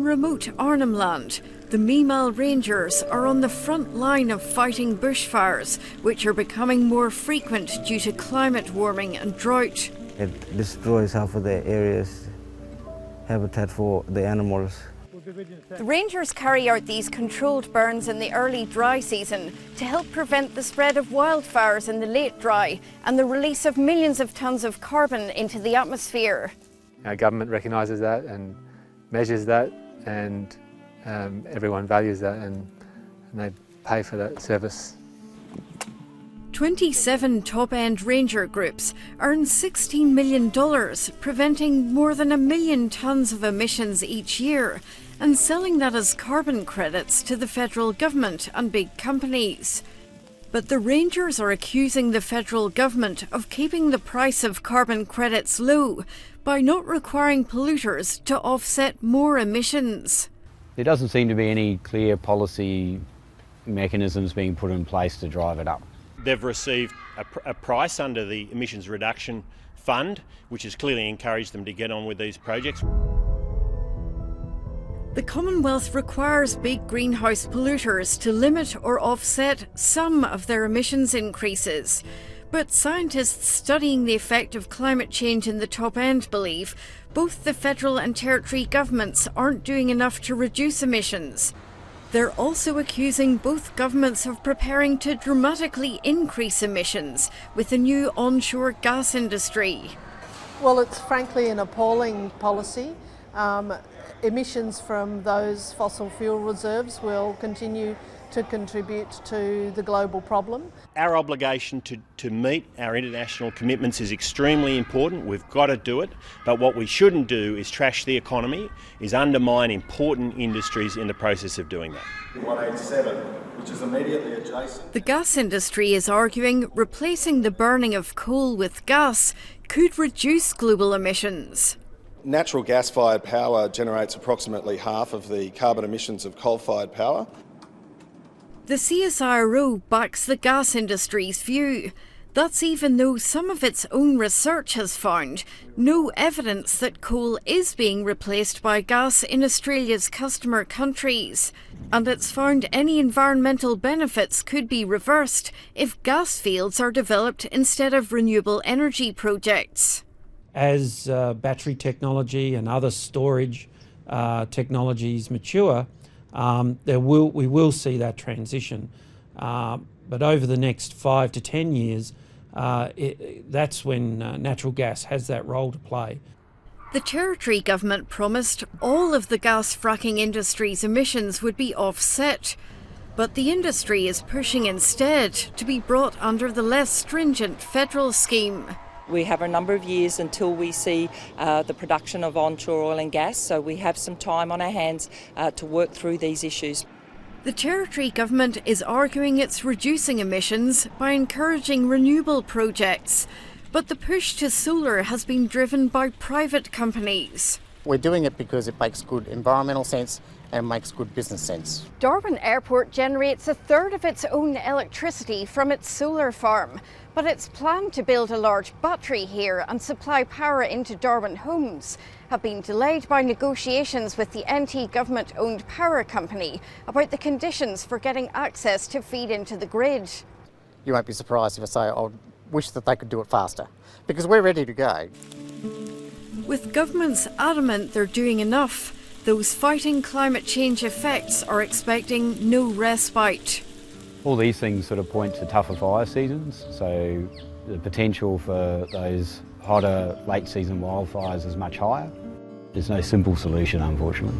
remote Arnhem Land, the Mimal Rangers are on the front line of fighting bushfires, which are becoming more frequent due to climate warming and drought. It destroys half of the area's habitat for the animals. The Rangers carry out these controlled burns in the early dry season to help prevent the spread of wildfires in the late dry and the release of millions of tonnes of carbon into the atmosphere. Our government recognises that and measures that, and everyone values that, and they pay for that service. 27 top-end ranger groups earn $16 million, preventing more than 1 million tonnes of emissions each year, and selling that as carbon credits to the federal government and big companies. But the Rangers are accusing the federal government of keeping the price of carbon credits low by not requiring polluters to offset more emissions. There doesn't seem to be any clear policy mechanisms being put in place to drive it up. They've received a price under the Emissions Reduction Fund, which has clearly encouraged them to get on with these projects. The Commonwealth requires big greenhouse polluters to limit or offset some of their emissions increases. But scientists studying the effect of climate change in the top end believe both the federal and territory governments aren't doing enough to reduce emissions. They're also accusing both governments of preparing to dramatically increase emissions with a new onshore gas industry. Well, it's frankly an appalling policy. Emissions from those fossil fuel reserves will continue to contribute to the global problem. Our obligation to meet our international commitments is extremely important. We've got to do it, but what we shouldn't do is trash the economy, is undermine important industries in the process of doing that. 187, which is immediately adjacent. The gas industry is arguing replacing the burning of coal with gas could reduce global emissions. Natural gas-fired power generates approximately half of the carbon emissions of coal-fired power. The CSIRO backs the gas industry's view. That's even though some of its own research has found no evidence that coal is being replaced by gas in Australia's customer countries. And it's found any environmental benefits could be reversed if gas fields are developed instead of renewable energy projects. As battery technology and other storage technologies mature, we will see that transition. But over the next 5 to 10 years, that's when natural gas has that role to play. The Territory government promised all of the gas fracking industry's emissions would be offset. But the industry is pushing instead to be brought under the less stringent federal scheme. We have a number of years until we see the production of onshore oil and gas, so we have some time on our hands to work through these issues. The Territory government is arguing it's reducing emissions by encouraging renewable projects, but the push to solar has been driven by private companies. We're doing it because it makes good environmental sense and makes good business sense. Darwin Airport generates a third of its own electricity from its solar farm, but its plan to build a large battery here and supply power into Darwin homes have been delayed by negotiations with the NT government-owned power company about the conditions for getting access to feed into the grid. You won't be surprised if I say I wish that they could do it faster, because we're ready to go. With governments adamant they're doing enough, those fighting climate change effects are expecting no respite. All these things sort of point to tougher fire seasons, so the potential for those hotter late season wildfires is much higher. There's no simple solution, unfortunately.